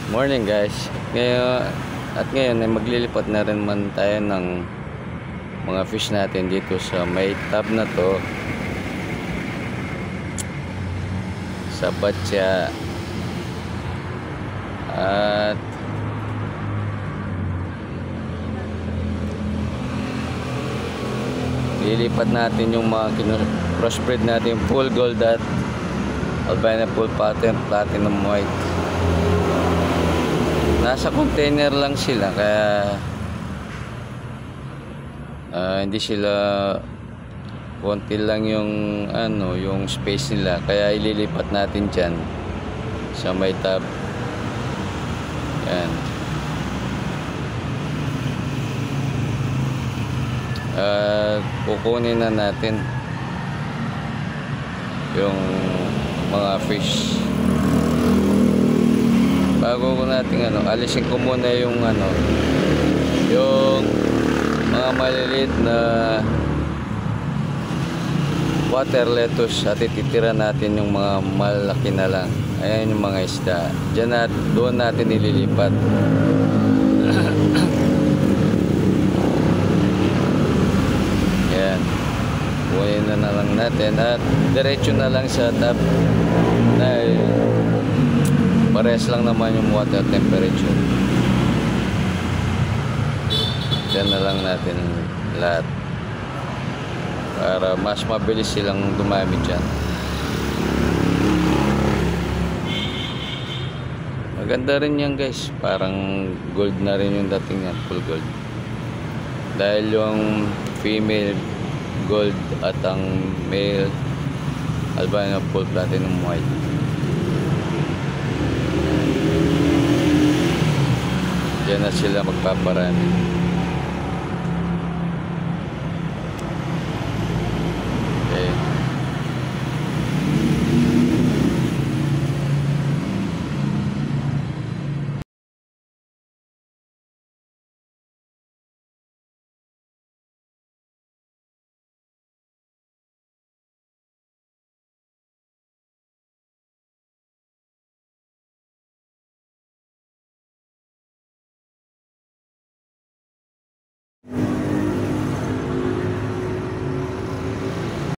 Morning guys. Ngayon ay maglilipat na rin man tayo ng mga fish natin dito sa may tab na to sa Batya. At lilipat natin yung mga crossbreed natin, yung full gold at albino full pattern platinum white. Nasa container lang sila kaya hindi sila, konti lang yung yung space nila, kaya ililipat natin dyan sa may tab. Yan. Kukunin na natin yung mga fish. Bago ko natin alisin ko muna yung yung mga maliliit na water lettuce at ititira natin yung mga malaki na lang. Ayan yung mga isda. Doon natin ililipat. Ayan. Kunin na lang natin at diretso na lang sa tab dahil parehas lang naman yung water temperature. Diyan na lang natin lahat para mas mabilis silang dumami dyan. Maganda rin yan guys, parang gold na rin yung dating yan, full gold, dahil yung female gold at ang male albino full platinum white. Diyan na sila magpaparami.